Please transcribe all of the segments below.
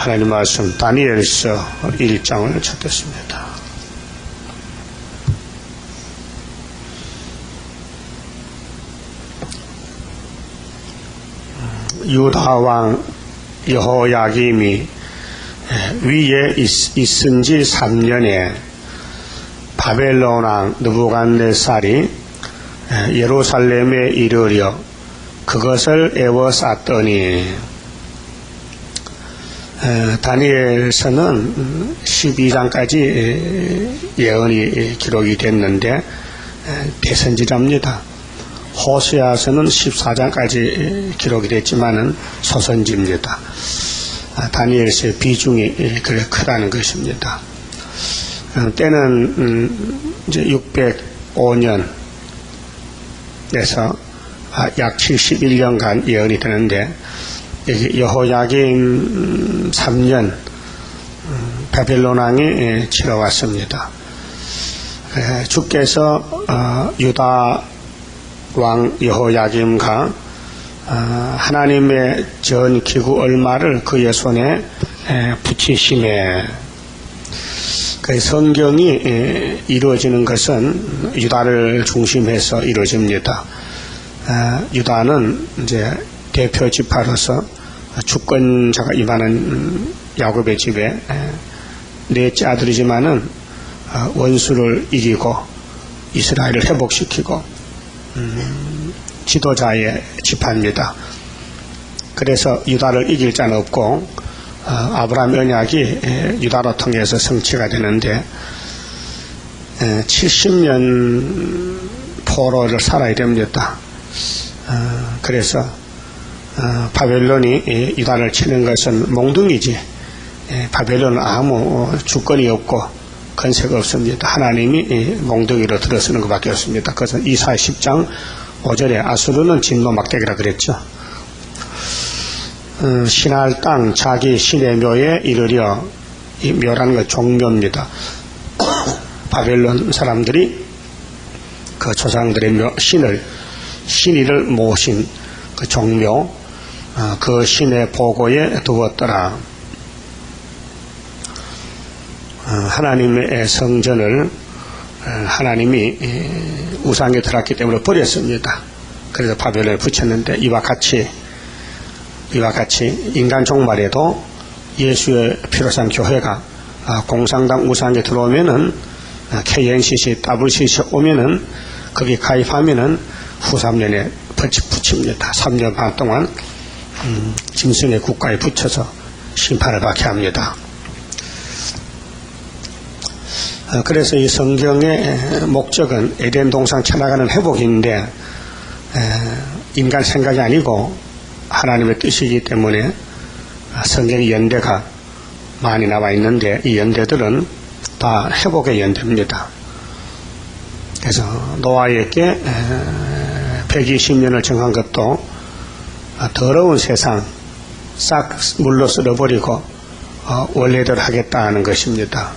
하나님 말씀 다니엘서 1장을 찾겠습니다. 유다 왕 여호야김이 위에 있은 지 3년에 바벨론 왕 느부갓네살이 예루살렘에 이르려 그것을 에워쌌더니, 다니엘서는 12장까지 예언이 기록이 됐는데 대선지자입니다. 호세아서는 14장까지 기록이 됐지만은 소선지입니다. 다니엘서의 비중이 그래 크다는 것입니다. 때는 이제 605년에서 약 71년간 예언이 되는데, 여기 여호야김 3년 바벨론 왕이 치러왔습니다. 주께서 유다 왕 여호야김과 하나님의 전기구 얼마를 그의 손에 붙이심에, 그 성경이 이루어지는 것은 유다를 중심해서 이루어집니다. 유다는 이제 대표 지파로서 주권자가 임하는 야곱의 집에 넷째 아들이지만은 원수를 이기고 이스라엘을 회복시키고 지도자의 지파입니다. 그래서 유다를 이길 자는 없고 아브라함 언약이 유다로 통해서 성취가 되는데 70년 포로를 살아야 됩니다. 그래서 바벨론이 유다를 치는 것은 몽둥이지, 바벨론은 아무 주권이 없고 건세가 없습니다. 하나님이 몽둥이로 들어서는 것밖에 없습니다. 그것은 이사야 10장 5절에 아수르는 진노 막대기라 그랬죠. 신할 땅 자기 신의 묘에 이르려, 이 묘라는 건 종묘입니다. 바벨론 사람들이 그 조상들의 묘, 신이를 모신 그 종묘, 그 신의 보고에 두었더라. 하나님의 성전을 하나님이 우상에 들었기 때문에 버렸습니다. 그래서 바벨론에 붙였는데, 이와 같이 인간 종말에도 예수의 피로 산 교회가 공산당 우상에 들어오면은, KNCC, WCC 오면은, 거기 가입하면은 후 3년에 벌칙 붙입니다. 3년 반 동안 짐승의 국가에 붙여서 심판을 받게 합니다. 그래서 이 성경의 목적은 에덴 동산 쳐나가는 회복인데, 인간 생각이 아니고 하나님의 뜻이기 때문에 성경의 연대가 많이 나와 있는데, 이 연대들은 다 회복의 연대입니다. 그래서 노아에게 120년을 정한 것도 더러운 세상 싹 물로 쓸어버리고 원래대로 하겠다는 것입니다.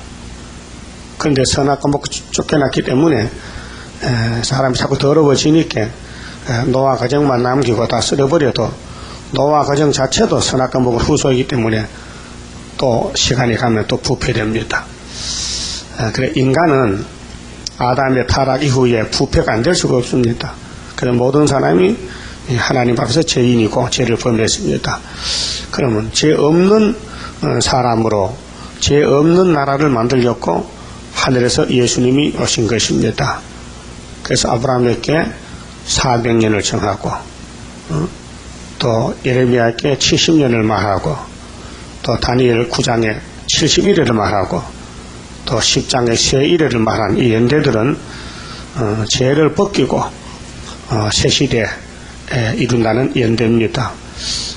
그런데 선악과 먹고 쫓겨났기 때문에 사람이 자꾸 더러워지니까 노아 가정만 남기고 다 쓸어버려도 노아 가정 자체도 선악과 먹을 후손이기 때문에 또 시간이 가면 또 부패됩니다. 그래 인간은 아담의 타락 이후에 부패가 안 될 수가 없습니다. 그래서 모든 사람이 하나님 앞에서 죄인이고 죄를 범했습니다. 그러면 죄 없는 사람으로 죄 없는 나라를 만들려고 하늘에서 예수님이 오신 것입니다. 그래서 아브라함에게 400년을 정하고, 또 예레미야에게 70년을 말하고, 또 다니엘 9장에 71회를 말하고, 또 10장에 새 이래를 말한 이 연대들은 죄를 벗기고 새 시대에 이룬다는 연대입니다.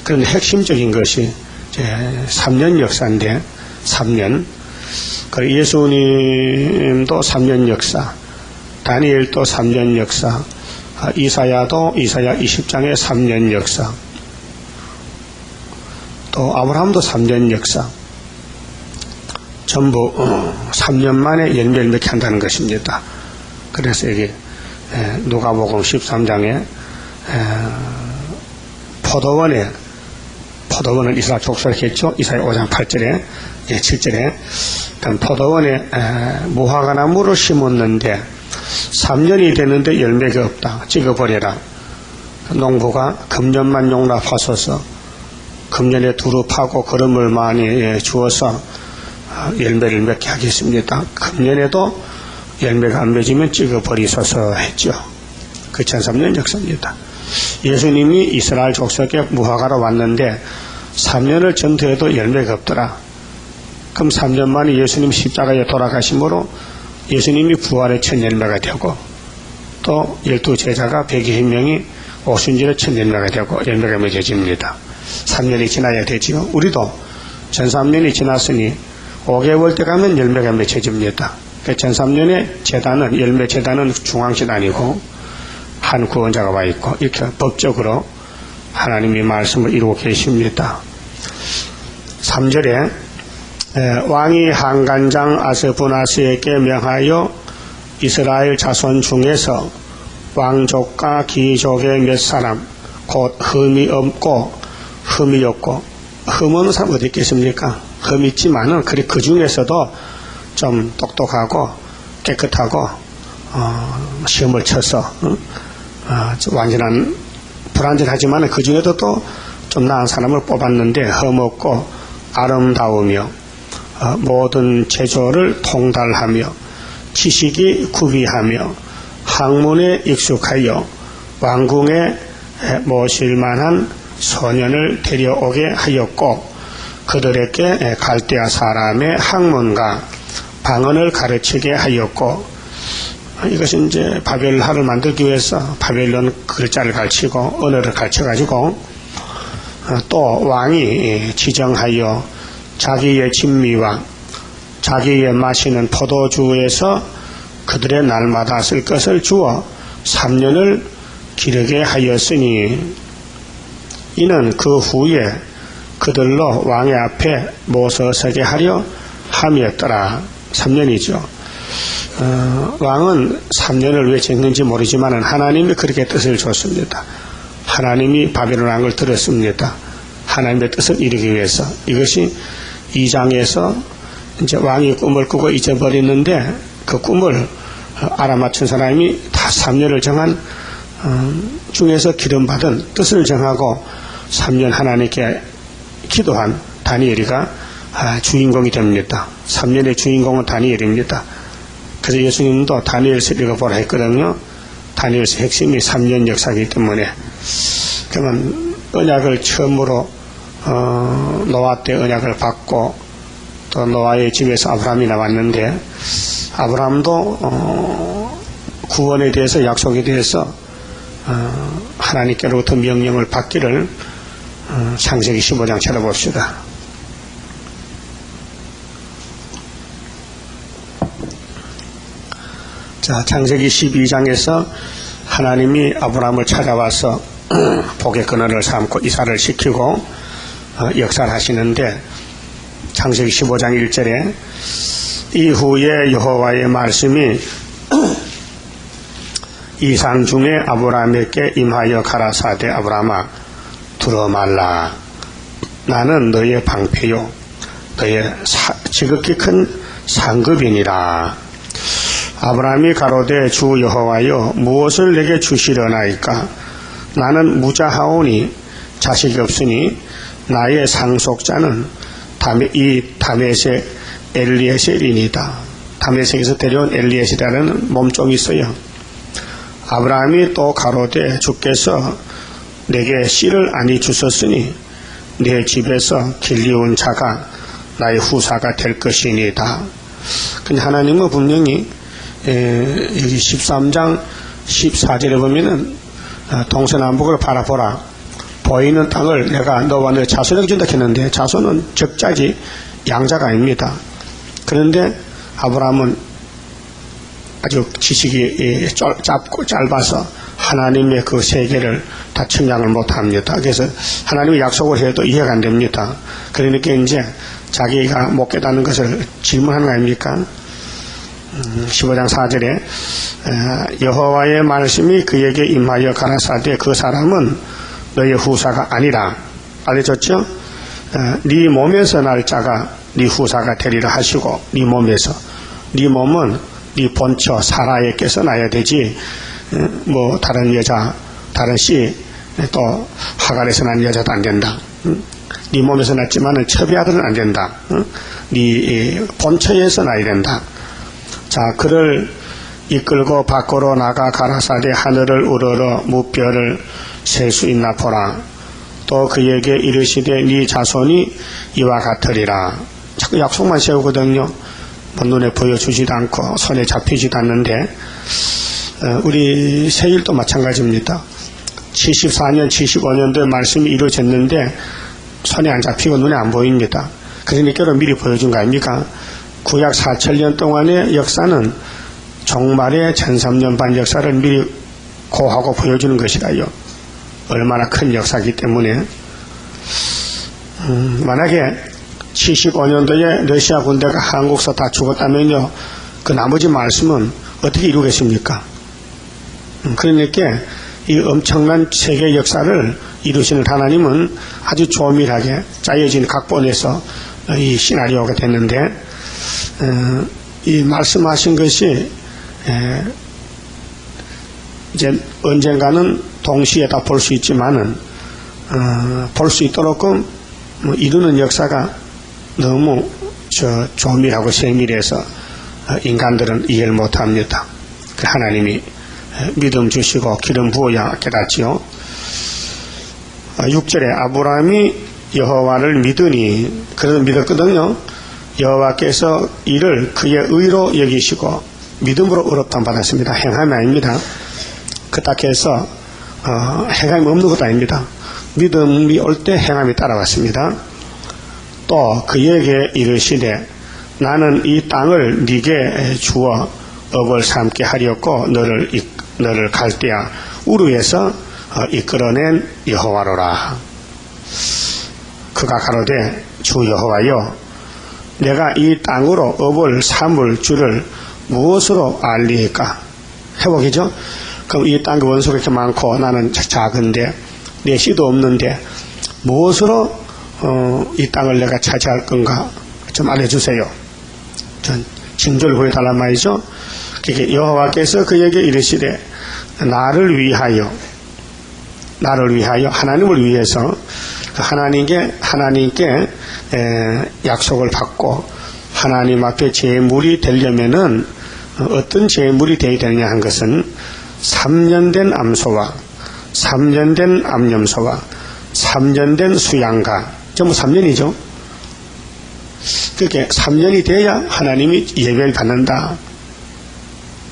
그런데 핵심적인 것이 3년 역사인데, 3년, 예수님도 3년 역사, 다니엘도 3년 역사, 이사야도 이사야 20장에 3년 역사, 또 아브라함도 3년 역사, 전부 3년 만에 열매를 한다는 것입니다. 그래서 여기 누가복음 13장에 포도원에 포도원을 이스라엘 족속했죠. 이사야 5장 8절에 7절에 그럼 포도원에 무화과나무를 심었는데 3년이 됐는데 열매가 없다. 찍어버려라. 농부가 금년만 용납하소서. 금년에 두루 파고 거름을 많이 주어서 열매를 맺게 하겠습니다. 금년에도 열매가 안 맺으면 찍어버리소서 했죠. 그 2003년 역사입니다. 예수님이 이스라엘 족속에 무화과로 왔는데 3년을 전투해도 열매가 없더라. 그럼 3년 만에 예수님 십자가에 돌아가심으로 예수님이 부활의 첫 열매가 되고 또 12제자가 120명이 오순절에 첫 열매가 되고 열매가 맺어집니다. 3년이 지나야 되지요. 우리도 전3년이 지났으니 5개월 때 가면 열매가 맺혀집니다. 2003년에 재단은 열매 재단은 중앙재단이고 한 구원자가 와 있고 이렇게 법적으로 하나님의 말씀을 이루고 계십니다. 3절에 왕이 한간장 아스부나스에게 명하여 이스라엘 자손 중에서 왕족과 귀족의 몇 사람 곧 흠이 없고 흠이 없고 흠 없는 사람 어디 있겠습니까? 흠 있지만은 그 중에서도 좀 똑똑하고 깨끗하고 시험을 쳐서 완전한 불완전하지만 그 중에도 또 좀 나은 사람을 뽑았는데 흠없고 아름다우며 모든 제조를 통달하며 지식이 구비하며 학문에 익숙하여 왕궁에 모실 만한 소년을 데려오게 하였고 그들에게 갈대아 사람의 학문과 방언을 가르치게 하였고 이것은 이제 바벨론을 만들기 위해서 바벨론 글자를 가르치고 언어를 가르쳐가지고 또 왕이 지정하여 자기의 진미와 자기의 마시는 포도주에서 그들의 날마다 쓸 것을 주어 3년을 기르게 하였으니 이는 그 후에 그들로 왕의 앞에 모서서게 하려 함이었더라. 3년이죠. 왕은 3년을 왜 정했는지 모르지만 하나님이 그렇게 뜻을 줬습니다. 하나님이 바벨론 왕을 들었습니다. 하나님의 뜻을 이루기 위해서. 이것이 2장에서 이제 왕이 꿈을 꾸고 잊어버리는데 그 꿈을 알아맞춘 사람이 다 3년을 정한 중에서 기름받은 뜻을 정하고 3년 하나님께 기도한 다니엘이가 주인공이 됩니다. 3년의 주인공은 다니엘입니다. 그래서 예수님도 다니엘서 읽어보라 했거든요. 다니엘서 핵심이 3년 역사이기 때문에 그러면 언약을 처음으로 노아 때 언약을 받고 또 노아의 집에서 아브라함이 나왔는데 아브라함도 구원에 대해서 약속에 대해서 하나님께로부터 명령을 받기를 창세기 15장 찾아봅시다. 자, 창세기 12장에서 하나님이 아브라함을 찾아와서 복의 근원을 삼고 이사를 시키고 역사를 하시는데 창세기 15장 1절에 이후에 여호와의 말씀이 이상 중에 아브라함에게 임하여 가라사대 아브라함아 들어 말라. 나는 너의 방패요 너의 지극히 큰 상급이니라. 아브라함이 가로되 주 여호와여 무엇을 내게 주시려나이까. 나는 무자하오니 자식이 없으니 나의 상속자는 이 다메섹 엘리에셀이니이다. 다메섹에서 데려온 엘리에셀이라는 몸종이 있어요. 아브라함이 또 가로되 주께서 내게 씨를 아니 주셨으니 내 집에서 길리운 자가 나의 후사가 될 것이니이다. 근데 하나님은 분명히 여기 13장 14절에 보면은 동서남북을 바라보라. 보이는 땅을 내가 너와 너 자손에게 준다 했는데 자손은 적자지 양자가 아닙니다. 그런데 아브라함은 아주 지식이 짧아서 하나님의 그 세계를 다 측량을 못합니다. 그래서 하나님이 약속을 해도 이해가 안 됩니다. 그러니까 이제 자기가 못 깨닫는 것을 질문하는 거 아닙니까? 15장 4절에 여호와의 말씀이 그에게 임하여 가라사대 그 사람은 너의 후사가 아니라 알려줬죠? 네 몸에서 날 자가 네 후사가 되리라 하시고, 네 몸에서, 네 몸은 네 본처 사라에께서 나야 되지, 뭐 다른 여자, 다른 씨, 또 하갈에서 난 여자도 안 된다. 네 몸에서 났지만은 첩의 아들은 안 된다. 네 본처에서 나야 된다. 자, 그를 이끌고 밖으로 나가 가라사대 하늘을 우러러 무뼈를 셀 수 있나 보라. 또 그에게 이르시되 네 자손이 이와 같으리라. 자꾸 약속만 세우거든요. 눈에 보여주지도 않고 손에 잡히지도 않는데, 우리 세일도 마찬가지입니다. 74년, 75년도에 말씀이 이루어졌는데 손에 안 잡히고 눈에 안 보입니다. 그러니까 미리 보여준 거 아닙니까? 구약 4,000년 동안의 역사는 종말의 1300년 반 역사를 미리 고하고 보여주는 것이라요. 얼마나 큰 역사이기 때문에. 만약에 75년도에 러시아 군대가 한국서 다 죽었다면요, 그 나머지 말씀은 어떻게 이루겠습니까? 그러니까 이 엄청난 세계 역사를 이루시는 하나님은 아주 조밀하게 짜여진 각본에서 이 시나리오가 됐는데, 이 말씀하신 것이 이제 언젠가는 동시에 다 볼 수 있지만은, 볼 수 있도록 뭐 이루는 역사가 너무 조밀하고 세밀해서 인간들은 이해를 못합니다. 하나님이 믿음 주시고 기름 부어야 깨닫지요. 6절에 아브라함이 여호와를 믿으니, 그래서 믿었거든요. 여호와께서 이를 그의 의로 여기시고, 믿음으로 의롭다함 받았습니다. 행함이 아닙니다. 그렇게 해서 행함이 없는 것도 아닙니다. 믿음이 올 때 행함이 따라왔습니다. 또 그에게 이르시되 나는 이 땅을 네게 주어 업을 삼게 하려고 너를 갈대아 우르에서 이끌어낸 여호와로라. 그가 가로되 주 여호와여, 내가 이 땅으로 업을 삼을 줄을 무엇으로 알리까? 회복이죠. 그럼 이 땅에 원수가 이렇게 많고 나는 작은데 내 씨도 없는데 무엇으로 이 땅을 내가 차지할 건가 좀 알려주세요. 전 징조를 보여달란 말이죠. 그게 여호와께서 그에게 이르시되 나를 위하여, 하나님을 위해서, 하나님께 약속을 받고 하나님 앞에 제물이 되려면은 어떤 제물이 되어야 되느냐 한 것은 3년 된 암소와 3년 된 암염소와 3년 된 수양가, 전부 3년이죠. 그렇게 3년이 돼야 하나님이 예배를 받는다.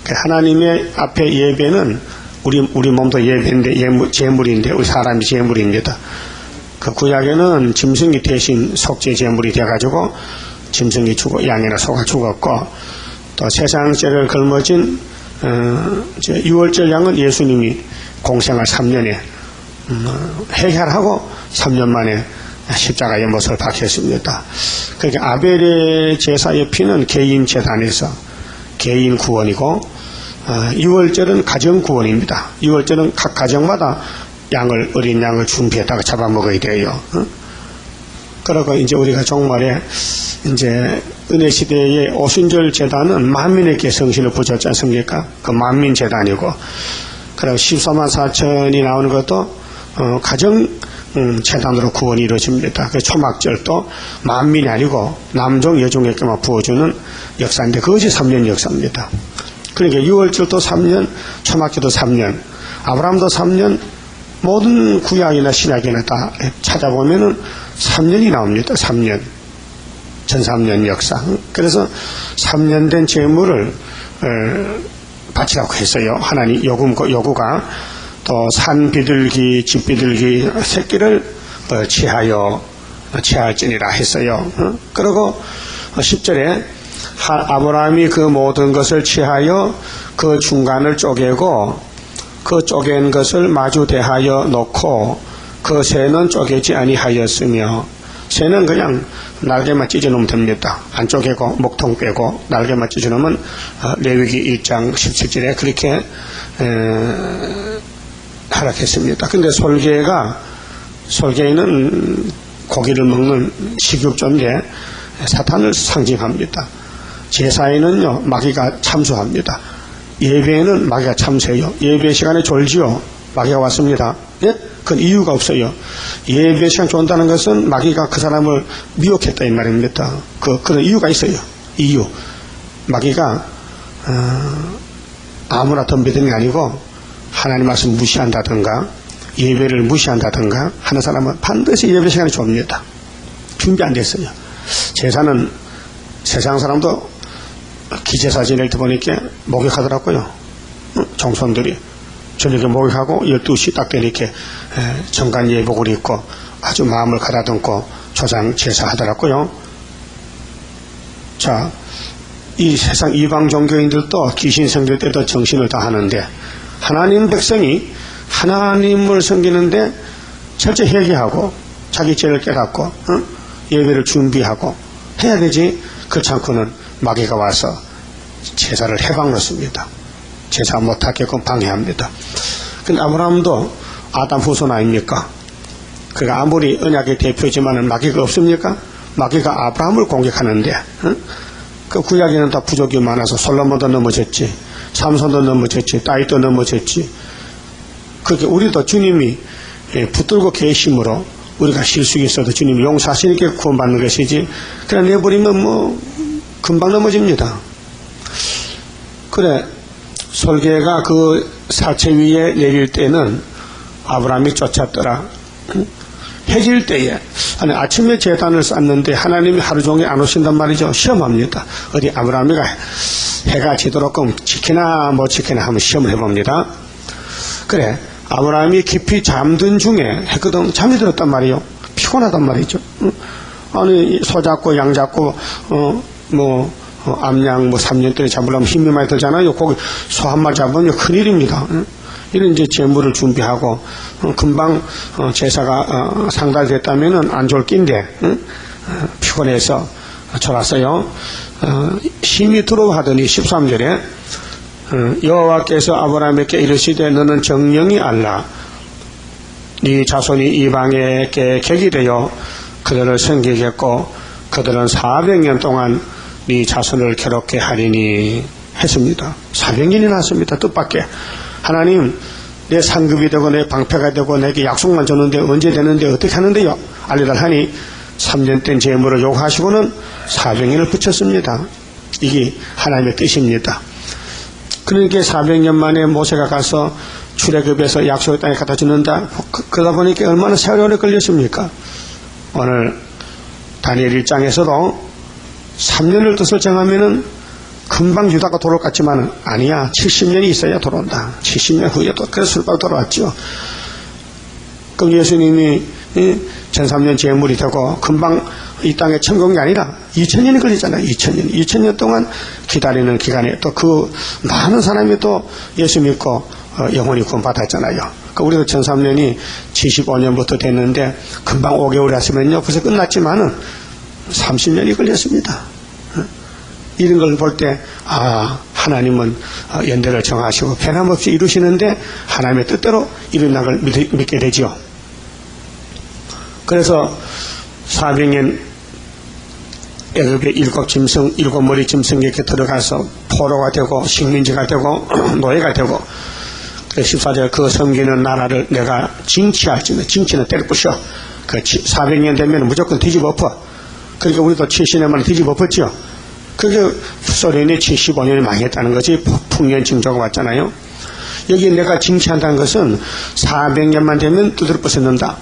하나님의 앞에 예배는 우리 몸도 예배인데 제물인데 우리 사람이 제물입니다. 그 구약에는 짐승이 대신 속죄 제물이 돼가지고 짐승이 죽고 양이나 소가 죽었고, 또 세상죄를 걸머진 유월절 양은 예수님이 공생활 3년에 해결하고 3년 만에 십자가의 못을 박혔습니다. 그러니까 아벨의 제사의 피는 개인 재단에서 개인 구원이고, 유월절은 가정 구원입니다. 유월절은 각 가정마다 어린 양을 준비했다가 잡아먹어야 돼요. 그리고 이제 우리가 종말에 이제 은혜 시대의 오순절 제단은 만민에게 성신을 부어줬지 않습니까? 그 만민 제단이고, 그리고 14만 4천이 나오는 것도 가정 재단으로 구원이 이루어집니다. 그 초막절도 만민이 아니고 남종 여종에게만 부어주는 역사인데 그것이 3년 역사입니다. 그러니까 6월절도 3년, 초막절도 3년, 아브라함도 3년, 모든 구약이나 신약이나 다 찾아보면은 3년이 나옵니다. 3년. 전 3년 역사. 그래서 3년 된 제물을 바치라고 했어요. 하나님 요구가 또 산 비둘기, 집 비둘기 새끼를 취할지니라 했어요. 그리고 10절에 아브라함이 그 모든 것을 취하여 그 중간을 쪼개고 그 쪼갠 것을 마주 대하여 놓고 그 새는 쪼개지 아니하였으며, 새는 그냥 날개만 찢어놓으면 됩니다. 안 쪼개고 목통 빼고 날개만 찢어놓으면 레위기 1장 17절에 그렇게 하락했습니다. 근데 솔개는 고기를 먹는 식육조인데 사탄을 상징합니다. 제사에는요 마귀가 참수합니다. 예배에는 마귀가 참수해요. 예배 시간에 졸지요. 마귀가 왔습니다. 예? 그건 이유가 없어요. 예배 시간 존다는 것은 마귀가 그 사람을 미혹했다 이 말입니다. 그런 이유가 있어요. 이유. 마귀가 아무나 덤비는 게 아니고 하나님 말씀 무시한다든가 예배를 무시한다든가 하는 사람은 반드시 예배 시간에 좁니다. 준비 안 됐어요. 제사는 세상 사람도 기제사 지낼 때 보니까 목욕하더라고요. 종손들이 저녁에 목욕하고 12시 딱 되니까 정관 예복을 입고 아주 마음을 가다듬고 조장 제사하더라고요. 자, 이 세상 이방 종교인들도 귀신 섬길 때도 정신을 다하는데 하나님 백성이 하나님을 섬기는데 철저히 회개하고 자기 죄를 깨닫고 예배를 준비하고 해야 되지. 그렇지 않고는 마귀가 와서 제사를 해방 놓습니다. 제사 못하게끔 방해합니다. 근데 아브라함도 아담 후손 아닙니까? 그러니까 아무리 언약의 대표지만은 마귀가 없습니까? 마귀가 아브라함을 공격하는데 그 구약에는 다 부족이 많아서 솔로몬도 넘어졌지, 삼손도 넘어졌지, 다윗도 넘어졌지. 그렇게 우리도 주님이 붙들고 계심으로 우리가 실수가 있어도 주님이 용서하시니까 구원받는 것이지 그냥 내버리면 뭐 금방 넘어집니다. 그래 솔개가 그 사체 위에 내릴 때는 아브라함이 쫓았더라. 해질 때에 아니 아침에 제단을 쌓는데 하나님이 하루 종일 안 오신단 말이죠. 시험합니다. 어디 아브라함이가 해가 지도록끔 지키나 못 지키나 한번 시험을 해봅니다. 그래 아브라함이 깊이 잠든 중에 했거든. 잠이 들었단 말이에요. 피곤하단 말이죠. 아니 소 잡고 양 잡고 암양 3년 동안 잡으려면 힘이 많이 들잖아요. 거기 소 한 마리 잡으면 큰일입니다. 이런 이제 재물을 준비하고 금방 제사가 상달됐다면은 안 좋을 낀데 피곤해서 졸았어요. 힘이 들어하더니 13절에 여호와께서 아브라함에게 이르시되 너는 정령이 알라. 네 자손이 이방에 객이 되어 그들을 섬기겠고 그들은 400년 동안 네 자손을 괴롭게 하리니 했습니다. 400년이 났습니다. 뜻밖의 하나님 내 상급이 되고 내 방패가 되고 내게 약속만 줬는데 언제 되는데 어떻게 하는데요? 알려달 하니 3년 된 재물을 요구하시고는 400년을 붙였습니다. 이게 하나님의 뜻입니다. 그러니까 400년 만에 모세가 가서 출애굽에서 약속의 땅에 갖다 주는다. 그러다 보니까 얼마나 세월이 오래 걸렸습니까? 오늘 다니엘 1장에서도 3년을 뜻을 정하면은 금방 유다가 돌아올 것 같지만 아니야. 70년이 있어야 돌아온다. 70년 후에 또 그래서 술밥 돌아왔죠. 그럼 예수님이 1300년 제물이 되고 금방 이 땅에 천국이 아니라 2000년이 걸리잖아요. 2000년 동안 기다리는 기간에 또 그 많은 사람이 또 예수 믿고 영원히 구원받았잖아요. 그러니까 우리도 1300년이 75년부터 됐는데 금방 5개월 했으면요 벌써 끝났지만은 30년이 걸렸습니다. 이런 걸 볼 때 하나님은 연대를 정하시고 변함없이 이루시는데 하나님의 뜻대로 일어난 걸 믿게 되죠. 그래서 400년 애굽의 7머리 짐승에게 들어가서 포로가 되고 식민지가 되고 노예가 되고 14절 그 섬기는 나라를 내가 징치할지는 징치는 때려 부셔. 그 400년 되면 무조건 뒤집어 엎어. 그러니까 우리도 70년 만에 뒤집어 엎었죠. 그게 소련이 75년이 망했다는 것이 풍년 징조가 왔잖아요. 여기 내가 징치한다는 것은 400년만 되면 두드려 부쉈는다.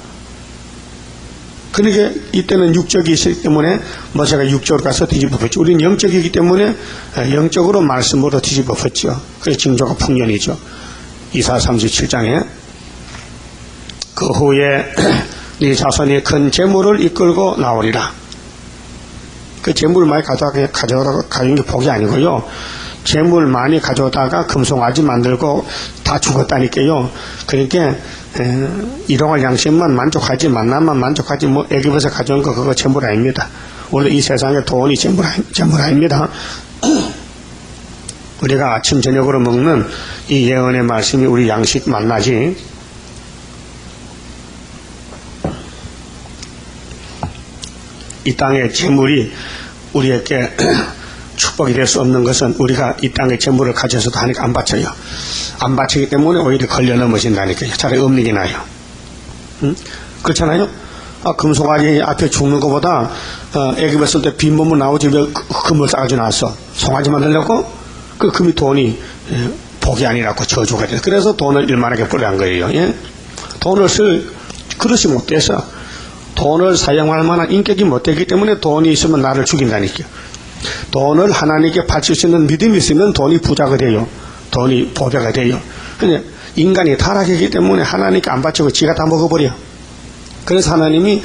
그러니까 이때는 육적이 있기 때문에 모세가 육적으로 가서 뒤집어 엎었죠. 우리는 영적이기 때문에 영적으로 말씀으로 뒤집어 엎었죠. 그래서 징조가 풍년이죠. 이사 37장에 그 후에 네 자손이 큰 재물을 이끌고 나오리라. 그 재물 많이 가져온 게 복이 아니고요. 재물 많이 가져오다가 금송아지 만들고 다 죽었다니까요. 그러니까 일용할 양식만 만족하지 만남만 만족하지 뭐 애굽에서 가져온 거 그거 재물 아닙니다. 원래 이 세상에 돈이 재물 아닙니다. 우리가 아침 저녁으로 먹는 이 예언의 말씀이 우리 양식 만나지. 이 땅의 재물이 우리에게 축복이 될 수 없는 것은 우리가 이 땅의 재물을 가져서도 하니까 안 바쳐요. 안 바치기 때문에 오히려 걸려 넘어진다니까요. 차라리 없는 게 나아요. 그렇잖아요. 금송아지 앞에 죽는 것보다 애기 뱃을 때 빈 몸으로 나오지 왜 금을 싸가지고 나왔어. 송아지 만들려고 그 금이 돈이 복이 아니라고 저주가 돼. 그래서 돈을 일만하게 뿌려한 거예요. 예? 돈을 쓸 그릇이 못 돼서 돈을 사용할 만한 인격이 못 되기 때문에 돈이 있으면 나를 죽인다니까요. 돈을 하나님께 바칠 수 있는 믿음이 있으면 돈이 부자가 돼요. 돈이 보배가 돼요. 근데 인간이 타락했기 때문에 하나님께 안 바치고 지가 다 먹어버려. 그래서 하나님이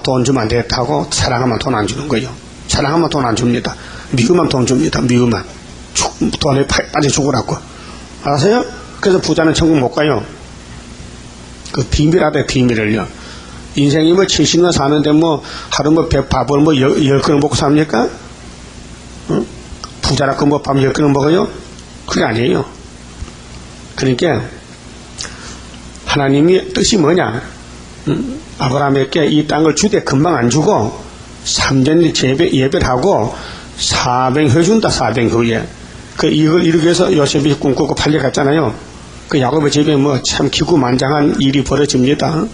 돈 주면 안 되겠다고 사랑하면 돈 안 주는 거예요. 사랑하면 돈 안 줍니다. 미우면 돈 줍니다. 미우면 돈에 빠져 죽으라고. 알았어요? 그래서 부자는 천국 못 가요. 그 비밀하대 비밀을요. 인생이 뭐 70년 사는데 뭐 하루 뭐 밥을 뭐 10그릇 먹고 삽니까? 응? 부자라고 뭐 밥 10그릇 먹어요? 그게 아니에요. 그러니까 하나님이 뜻이 뭐냐? 아브라함에게 이 땅을 주되 금방 안 주고 3년 예배를 하고 400회 준다. 400회에 이걸 이루기 위해서 요셉이 꿈꾸고 팔려갔잖아요. 그 야곱의 집에 뭐 참 기구만장한 일이 벌어집니다.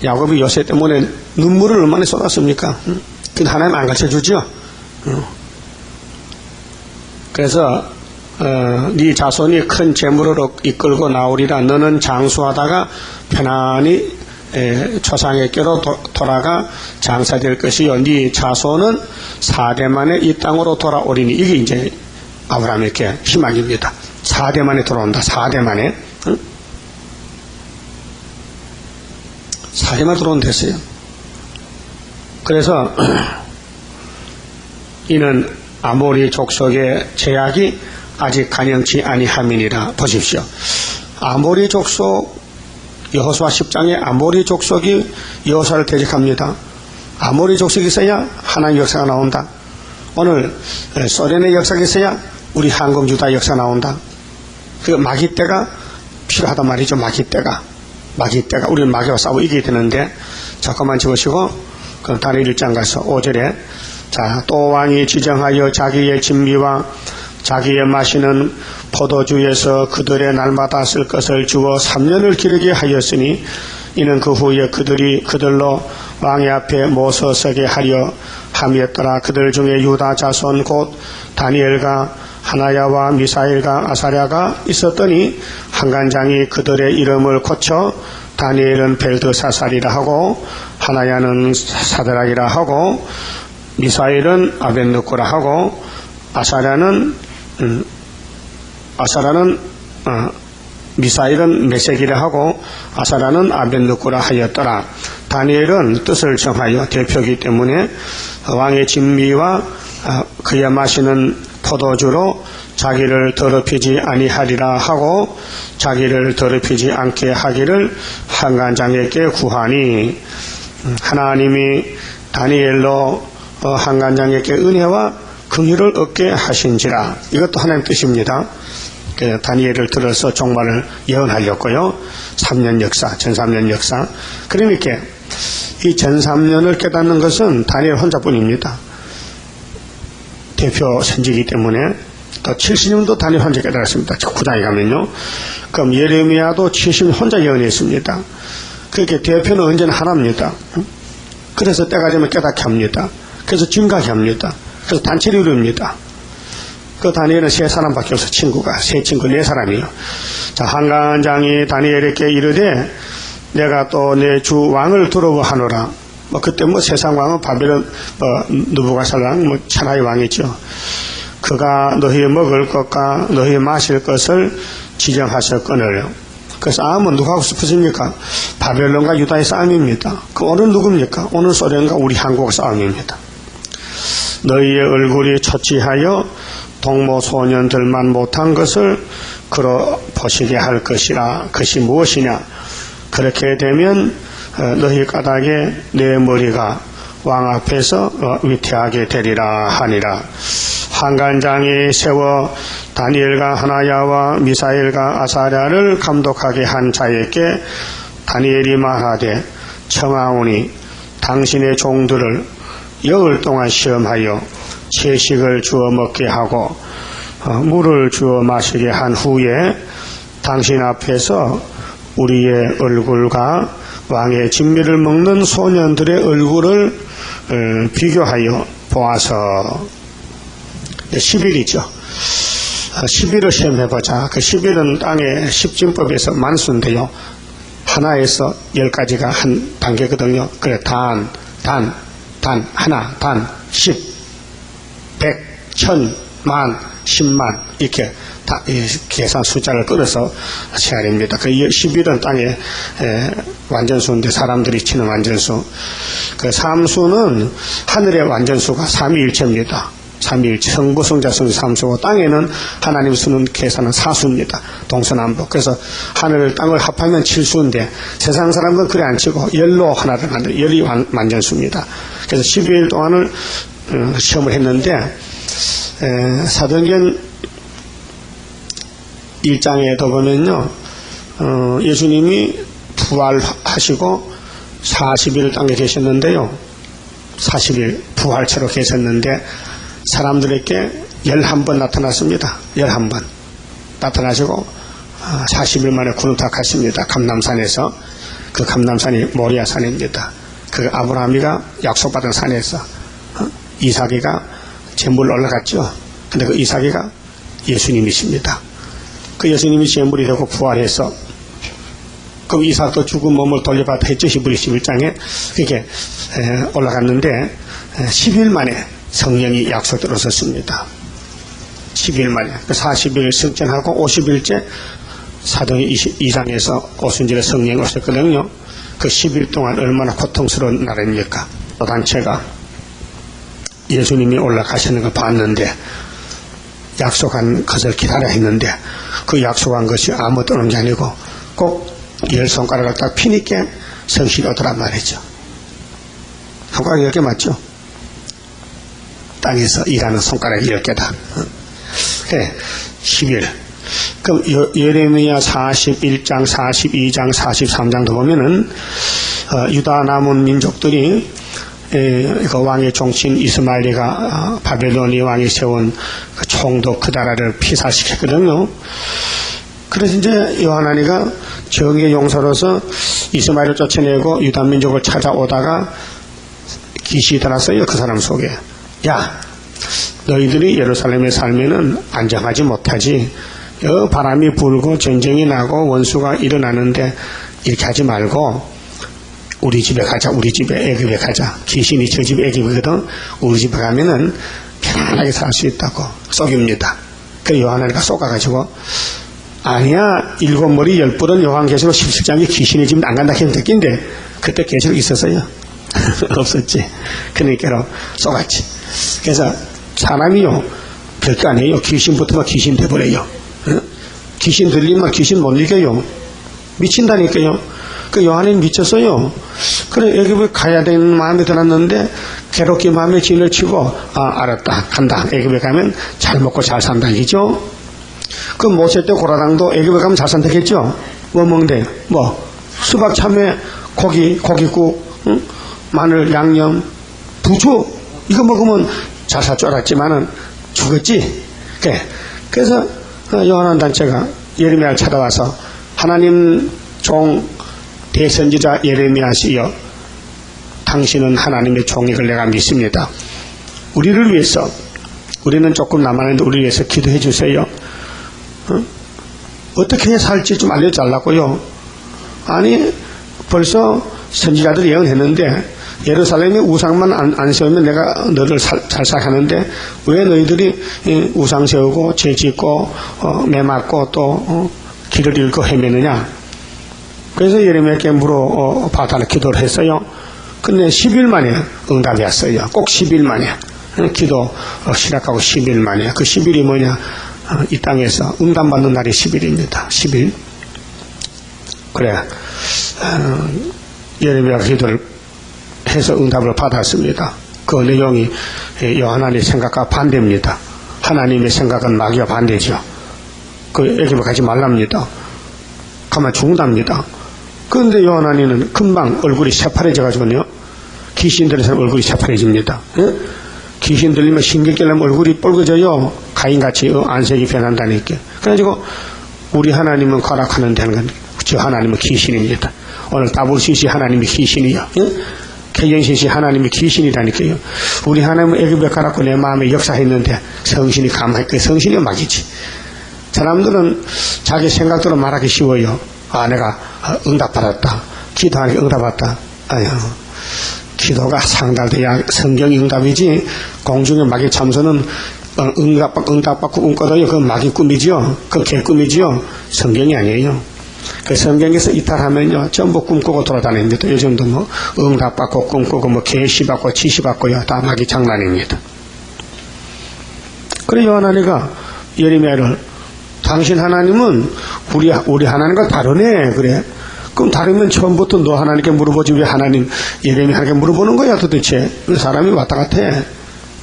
야곱이 요셉 때문에 눈물을 얼마나 쏟았습니까? 근데 하나님 안 가르쳐주죠. 그래서 네 자손이 큰 재물으로 이끌고 나오리라. 너는 장수하다가 편안히 초상에게로 돌아가 장사될 것이요. 네 자손은 4대 만에 이 땅으로 돌아오리니. 이게 이제 아브라함에게 희망입니다. 4대 만에 돌아온다. 4대 만에. 4대만 들어오면 됐어요. 그래서 이는 아모리 족속의 제약이 아직 간영치 아니함이니라. 보십시오. 아모리 족속 여호수아 10장에 아모리 족속이 여호수아를 대적합니다. 아모리 족속이 있어야 하나님 역사가 나온다. 오늘 소련의 역사가 있어야 우리 한국 유다 역사 나온다. 그 마귀 때가 필요하단 말이죠. 마귀 때가 우리는 마귀와 싸워 이기게 되는데, 잠깐만 집으시고 그 다니엘 1장 가서 5절에 자, 또 왕이 지정하여 자기의 진미와 자기의 마시는 포도주에서 그들의 날마다 쓸 것을 주어 3년을 기르게 하였으니 이는 그 후에 그들이 그들로 왕의 앞에 모서 서게 하려 함이었더라. 그들 중에 유다 자손 곧 다니엘과 하나야와 미사엘과 아사랴가 있었더니 한간장이 그들의 이름을 고쳐 다니엘은 벨드사살이라 하고 하나야는 사드락이라 하고 미사엘은 아벤느고라 하고 미사일은 메섹이라 하고 아사라는 아벤느고라 하였더라. 다니엘은 뜻을 정하여 대표이기 때문에 왕의 진미와 그의 마시는 포도주로 자기를 더럽히지 아니하리라 하고 자기를 더럽히지 않게 하기를 한간장에게 구하니 하나님이 다니엘로 한간장에게 은혜와 긍휼을 얻게 하신지라. 이것도 하나님 뜻입니다. 다니엘을 들어서 종말을 예언하였고요. 3년 역사, 전3년 역사. 그러니까 이 전3년을 깨닫는 것은 다니엘 혼자뿐입니다. 대표 선지이기 때문에. 또 70년도 다니엘 혼자 깨달았습니다. 9장에 가면요. 그럼 예레미야도 70년 혼자 예언했습니다. 그렇게 대표는 언제나 하나입니다. 그래서 때가 되면 깨닫게 합니다. 그래서 증가하게 합니다. 그래서 단체를 이룹니다. 그 다니엘은 3사람밖에 없어. 친구가. 세 친구 4사람이요. 자, 한간장이 다니엘에게 이르되 내가 또 내 주 왕을 두려워하노라. 그때 세상 왕은 바벨론 느부갓네살 천하의 왕이죠. 그가 너희 먹을 것과 너희 마실 것을 지정하셨거늘. 그래서 암은 누가 하고 싶으십니까? 바벨론과 유다의 싸움입니다. 그 오늘 누굽니까? 오늘 소련과 우리 한국 싸움입니다. 너희의 얼굴이 처치하여 동모 소년들만 못한 것을 그러 보시게 할 것이라. 그것이 무엇이냐? 그렇게 되면 너희 까닭에 내 머리가 왕 앞에서 위태하게 되리라 하니라. 한간장이 세워 다니엘과 하나야와 미사엘과 아사랴를 감독하게 한 자에게 다니엘이 말하되 청하오니 당신의 종들을 열흘 동안 시험하여 채식을 주어 먹게 하고 물을 주어 마시게 한 후에 당신 앞에서 우리의 얼굴과 왕의 진미를 먹는 소년들의 얼굴을 비교하여 보아서 10일이죠. 10일을 시험해보자. 그 10일은 땅의 십진법에서 만수인데요. 하나에서 10가지가 한 단계거든요. 그래, 단, 하나, 10, 100, 1000, 만, 10만 이렇게 다 계산 숫자를 끌어서 세알입니다. 그 10일은 땅의 완전수인데 사람들이 치는 완전수. 그 삼수는 하늘의 완전수가 삼위일체입니다. 삼위일체, 성부, 성자, 성자, 삼수고 땅에는 하나님 수는 계산은 사수입니다. 동서남북. 그래서 하늘, 땅을 합하면 7수인데 세상 사람은 그래 안 치고 열로 하나를 만들어 열이 완전수입니다. 그래서 12일 동안을 시험을 했는데 사도행전 1장에도 보면요, 예수님이 부활하시고 40일 땅에 계셨는데요, 40일 부활체로 계셨는데 사람들에게 11번 나타났습니다. 11번 나타나시고 40일 만에 구름탁하십니다. 감람산에서. 그 감람산이 모리아산입니다. 그 아브라함이가 약속받은 산에서 이삭이가 제물 올라갔죠. 근데 그 이삭이가 예수님이십니다. 그 예수님이 제물이 되고 부활해서 그럼 이삭도 죽은 몸을 돌려받아 했죠. 히브리 11장에 그렇게 올라갔는데 10일 만에 성령이 약속대로 섰습니다. 10일 만에 40일 승천하고 50일째 사도행 22장에서 오순절에 성령이 오셨거든요. 그 10일 동안 얼마나 고통스러운 날입니까? 또 단체가 예수님이 올라가시는 걸 봤는데 약속한 것을 기다려 했는데 그 약속한 것이 아무 떠는 게 아니고 꼭 10손가락을 딱 피니까 성신이 오더란 말이죠. 손가락이 10개 맞죠? 땅에서 일하는 손가락이 10개다. 그래, 10일. 그럼 예레미야 41장, 42장, 43장도 보면은 유다 남은 민족들이 그 왕의 종친 이스마엘이가 바벨론이 왕이 세운 그 총독 그다라를 피살시켰거든요. 그래서 이제 요하나니가 정의의 용사로서 이스마엘을 쫓아내고 유다 민족을 찾아오다가 기시이 들었어요. 그 사람 속에. 야, 너희들이 예루살렘에 살면은 안정하지 못하지. 바람이 불고 전쟁이 나고 원수가 일어나는데 이렇게 하지 말고 우리 집에 가자. 우리 집에 애굽에 가자. 귀신이 저 집 애굽이거든. 우리 집에 가면은 편안하게 살 수 있다고 속입니다. 그래서 요한아니가 쏘가가지고 아니야, 7머리 10뿔은 요한계시록 17장에 귀신이 지금 안 간다 했는데 낀데 그때 계시록 있었어요? 없었지. 그러니까 쏘갔지. 그래서 사람이요 별거 아니에요. 귀신 붙으면 귀신 돼버려요. 귀신 들리면 귀신 못 이겨요. 미친다니까요. 그 요한이 미쳤어요. 그래, 애굽에 가야 되는 마음이 들었는데 괴롭게 마음에 진을 치고 알았다, 간다. 애굽에 가면 잘 먹고 잘 산다 이죠. 그 모세 때 고라당도 애굽에 가면 잘 산다겠죠. 뭐 먹는데 뭐 수박 참외 고기국 응? 마늘 양념 부추 이거 먹으면 잘 살 줄 알았지만은 죽었지. 그래서 요한한 단체가 예레미야를 찾아와서 하나님 종 대선지자 예레미야시여, 당신은 하나님의 종이걸 내가 믿습니다. 우리를 위해서, 우리는 조금 남았는데 우리를 위해서 기도해 주세요. 어떻게 살지 좀 알려달라고요. 아니 벌써 선지자들이 예언했는데 예루살렘에 우상만 안 세우면 내가 너를 잘 살하는데 왜 너희들이 우상 세우고 죄 짓고 매 맞고 또 길을 잃고 헤매느냐. 그래서 예레미야께 물어봐달라 기도를 했어요. 근데 10일 만에 응답이 왔어요. 꼭 10일 만에. 기도 시작하고 10일 만에. 그 10일이 뭐냐. 이 땅에서 응답받는 날이 10일입니다. 10일. 그래. 예레미야가 기도를 해서 응답을 받았습니다. 그 내용이 요한의 생각과 반대입니다. 하나님의 생각은 마귀와 반대죠. 그 애굽에 가지 말랍니다. 가면 죽는답니다. 그런데 요한아니는 금방 얼굴이 새파래져가지고요. 귀신 들린 사람 얼굴이 새파래집니다. 귀신 들리면 신경질 나면 얼굴이 뻘개져요. 가인같이 안색이 변한다니까. 그래가지고 우리 하나님은 거락하는 데는 건 저 하나님은 귀신입니다. 오늘 WCC 하나님이 귀신이요. KNCC 하나님이 귀신이라니까요. 우리 하나님은 애굽에 가라고 내 마음에 역사했는데 성신이 가만히 있고 성신이 막이지. 사람들은 자기 생각대로 말하기 쉬워요. 내가 응답받았다. 기도하니까 응답받았다. 아유, 기도가 상달돼야 성경이 응답이지. 공중에 마귀 참선은 응답받고 꿈꿔도요. 그건 마귀 꿈이지요. 그건 개꿈이지요. 성경이 아니에요. 그 성경에서 이탈하면요 전부 꿈꾸고 돌아다닙니다. 요즘도 뭐 응답받고 꿈꾸고 뭐 계시받고 지시받고요 다 마귀 장난입니다. 그래 요한아니가 예레미야를 당신 하나님은 우리 하나님과 다르네 그래. 그럼 다르면 처음부터 너 하나님께 물어보지 왜 하나님 예레미야에게 물어보는 거야 도대체. 사람이 왔다 갔아.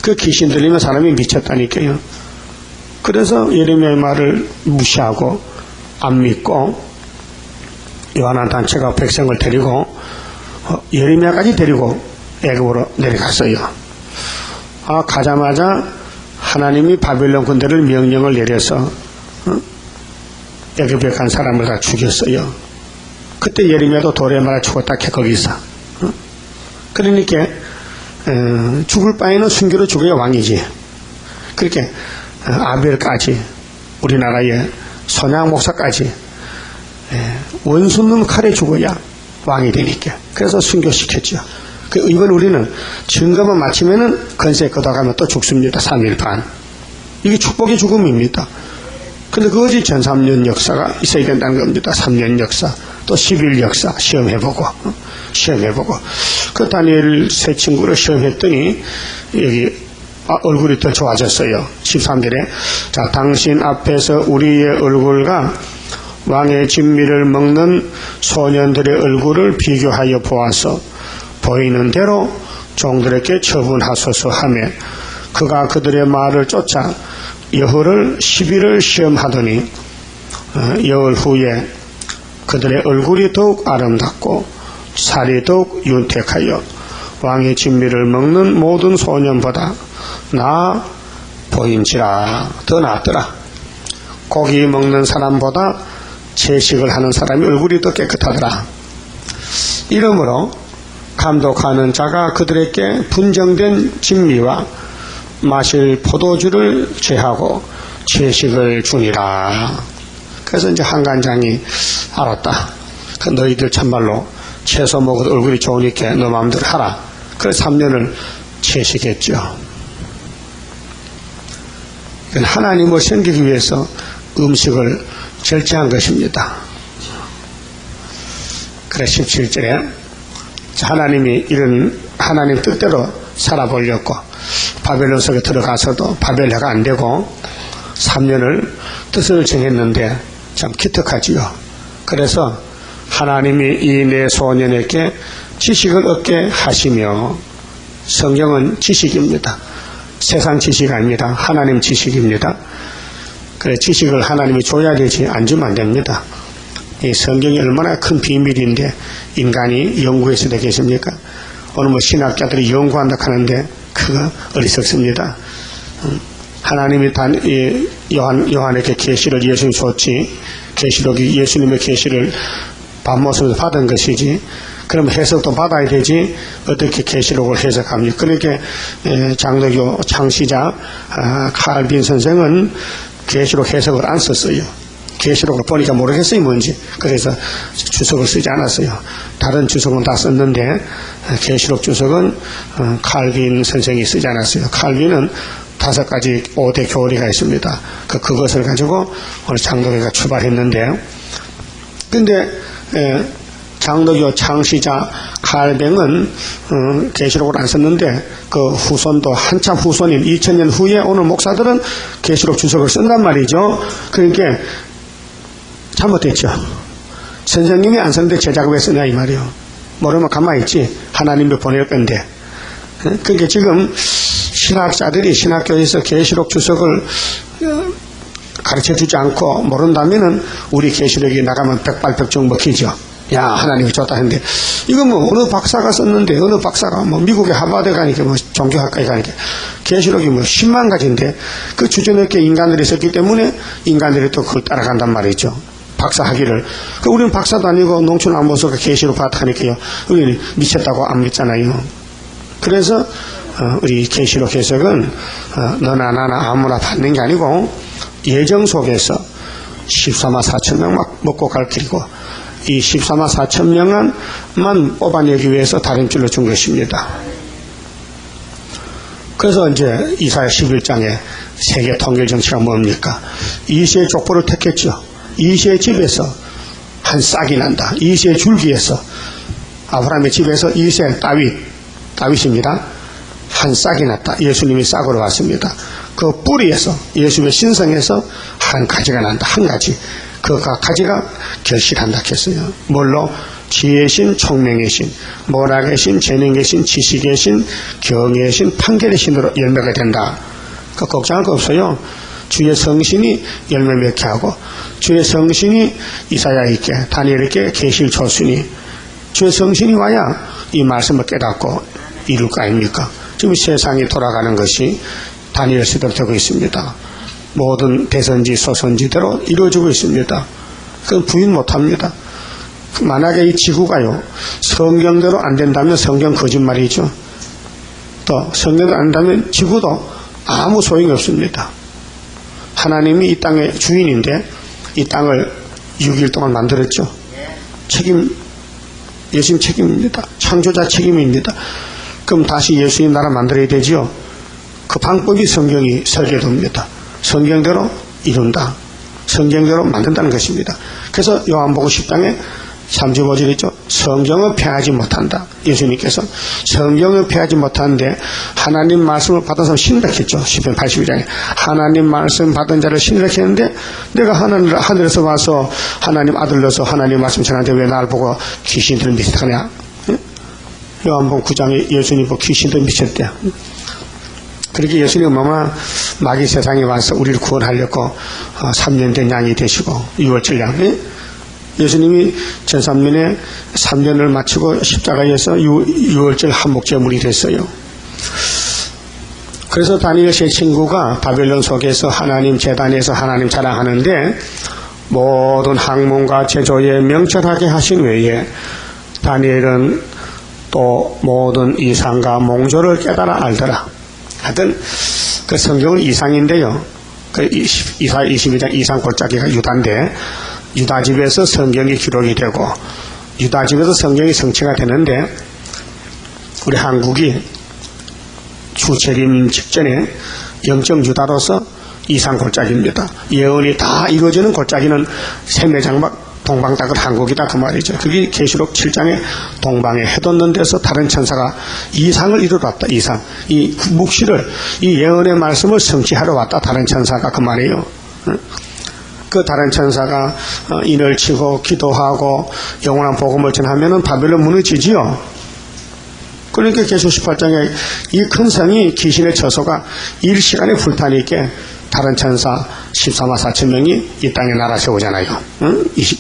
그 귀신 들리면 사람이 미쳤다니까요. 그래서 예레미야의 말을 무시하고 안 믿고 요한한 단체가 백성을 데리고 예레미야까지 데리고 애굽으로 내려갔어요. 가자마자 하나님이 바벨론 군대를 명령을 내려서 애굽에 간 사람을 다 죽였어요. 그때 예레미야도 돌에 말아 죽었다 거기서. 그러니까 죽을 바에는 순교로 죽어야 왕이지. 그렇게 아벨까지 우리나라의 선양 목사까지 원수는 칼에 죽어야 왕이 되니까. 그래서 순교시켰죠. 이번 우리는 증거만 마치면은 건세 걷어가면 또 죽습니다. 3일 반. 이게 축복의 죽음입니다. 근데 그것이 전 3년 역사가 있어야 된다는 겁니다. 3년 역사, 또 10일 역사 시험해보고. 그 다니엘 세 친구를 시험했더니 여기 얼굴이 더 좋아졌어요. 13절에 자 당신 앞에서 우리의 얼굴과 왕의 진미를 먹는 소년들의 얼굴을 비교하여 보아서 보이는 대로 종들에게 처분하소서 하며 그가 그들의 말을 쫓아 여흘을 10일을 시험하더니 여흘 후에 그들의 얼굴이 더욱 아름답고 살이 더욱 윤택하여 왕의 진미를 먹는 모든 소년보다 나아 보인지라. 더 낫더라. 고기 먹는 사람보다 채식을 하는 사람이 얼굴이 더 깨끗하더라. 이러므로 감독하는 자가 그들에게 분정된 진미와 마실 포도주를 제하고 채식을 주니라. 그래서 이제 한간장이 알았다. 너희들 참말로 채소 먹어도 얼굴이 좋으니까 너 마음대로 하라. 그래서 3년을 채식했죠. 하나님을 섬기기 위해서 음식을 절제한 것입니다. 그래 17절에 하나님이 이런 하나님 뜻대로 살아보려고 바벨론 속에 들어가서도 바벨해가 안 되고 3년을 뜻을 정했는데 참 기특하지요. 그래서 하나님이 이 네 소년에게 지식을 얻게 하시며, 성경은 지식입니다. 세상 지식이 아닙니다. 하나님 지식입니다. 그래 지식을 하나님이 줘야 되지 안 주면 안 됩니다. 이 성경이 얼마나 큰 비밀인데 인간이 연구해서 되겠습니까? 오늘 뭐 신학자들이 연구한다 하는데 그거 어리석습니다. 하나님이 요한에게 계시를 예수님 줬지, 계시록이 예수님의 계시를 반모습에서 받은 것이지, 그럼 해석도 받아야 되지 어떻게 계시록을 해석합니까? 그러니까 장로교 창시자 칼빈 선생은 계시록 해석을 안 썼어요. 계시록을 보니까 모르겠어요 뭔지. 그래서 주석을 쓰지 않았어요. 다른 주석은 다 썼는데 계시록 주석은 칼빈 선생이 쓰지 않았어요. 칼빈은 5가지 5대 교리가 있습니다. 그것을 가지고 오늘 장로교가 출발했는데, 근데 장로교 창시자 칼뱅은 계시록을 안 썼는데 그 후손도 한참 후손인 2000년 후에 오늘 목사들은 계시록 주석을 쓴단 말이죠. 그러니까 잘못됐죠. 선생님이 안 썼는데 제자가 왜 쓰냐 이 말이요. 모르면 가만히 있지. 하나님이 보낼 건데. 그러니까 지금 신학자들이 신학교에서 계시록 주석을 가르쳐주지 않고 모른다면은 우리 계시록이 나가면 백발백중 먹히죠. 야, 하나님이 줬다 했는데, 이거 뭐, 어느 박사가 썼는데, 어느 박사가 뭐, 미국의 하버드 가니까, 뭐, 종교학과에 가니까, 계시록이 뭐, 10만 가지인데, 그 주저넘게 인간들이 썼기 때문에, 인간들이 또 그걸 따라간단 말이죠. 박사 학위를. 우리는 박사도 아니고, 농촌 안 보서가 계시록 받다니까요. 우리는 미쳤다고 안 믿잖아요. 그래서, 우리 계시록 해석은, 너나 나나 아무나 받는 게 아니고, 예정 속에서 14만 4천 명 막 먹고 갈 길이고, 이 14만 4천 명만 뽑아내기 위해서 다림줄로 준 것입니다. 그래서 이제 이사야 11장에 세계 통일 정치가 뭡니까? 이새의 족보를 택했죠. 이새의 집에서 한 싹이 난다. 이새의 줄기에서, 아브라함의 집에서 이새 다윗입니다. 한 싹이 났다. 예수님이 싹으로 왔습니다. 그 뿌리에서, 예수님의 신성에서 한 가지가 난다. 한 가지. 그 가지가 결실한다 했어요. 뭘로? 지혜의 신, 총명의 신, 모락의 신, 재능의 신, 지식의 신, 경의 신, 판결의 신으로 열매가 된다. 그 걱정할 거 없어요. 주의 성신이 열매 맺게 하고, 주의 성신이 이사야에게, 다니엘에게 계시를 줬으니, 주의 성신이 와야 이 말씀을 깨닫고 이룰 거 아닙니까? 지금 세상이 돌아가는 것이 다니엘 시대로 되고 있습니다. 모든 대선지 소선지대로 이루어지고 있습니다. 그건 부인 못합니다. 만약에 이 지구가요, 성경대로 안 된다면 성경 거짓말이죠. 또 성경대로 안 된다면 지구도 아무 소용이 없습니다. 하나님이 이 땅의 주인인데 이 땅을 6일 동안 만들었죠. 예수님 책임입니다. 창조자 책임입니다. 그럼 다시 예수님 나라 만들어야 되지요. 그 방법이 성경이 설계됩니다. 성경대로 이룬다. 성경대로 만든다는 것입니다. 그래서 요한복음 10장에 35절 있죠. 성경을 폐하지 못한다. 예수님께서 성경을 폐하지 못하는데 하나님 말씀을 받은 사람 신이라 했죠. 시편 82장에 하나님 말씀 받은 자를 신이라 했는데 내가 하늘에서 와서 하나님 아들로서 하나님 말씀 전하는데 왜 나를 보고 귀신들을 미쳤다냐. 요한복음 9장에 예수님 보고 귀신들 미쳤대요. 그렇게 예수님은 뭐만 마귀 세상에 와서 우리를 구원하려고 3년 된 양이 되시고 6월절 양. 예수님이 제3년에 3년을 마치고 십자가에서 6월절 한목제물이 됐어요. 그래서 다니엘 제 친구가 바벨론 속에서 하나님 제단에서 하나님 자랑하는데 모든 학문과 제조에 명철하게 하신 외에 다니엘은 또 모든 이상과 몽조를 깨달아 알더라. 하여튼 그 성경은 이상인데요. 그 이사 22장 이상 골짜기가 유다인데 유다 집에서 성경이 기록이 되고 유다 집에서 성경이 성취가 되는데 우리 한국이 주재림 직전에 영적 유다로서 이상 골짜기입니다. 예언이 다 이루어지는 골짜기는 세매장막 동방닭은 한국이다 그 말이죠. 그게 계시록 7장에 동방에 해돋는 데서 다른 천사가 이상을 이루러 왔다. 이상. 이 묵시를 이 예언의 말씀을 성취하러 왔다. 다른 천사가 그 말이에요. 그 다른 천사가 인을 치고 기도하고 영원한 복음을 전하면은 바벨론 무너지지요. 그러니까 계시록 18장에 이 큰 성이 귀신의 처소가 일시간에 불타니까 다른 천사 14만 4천 명이 이 땅에 나라 세우잖아요.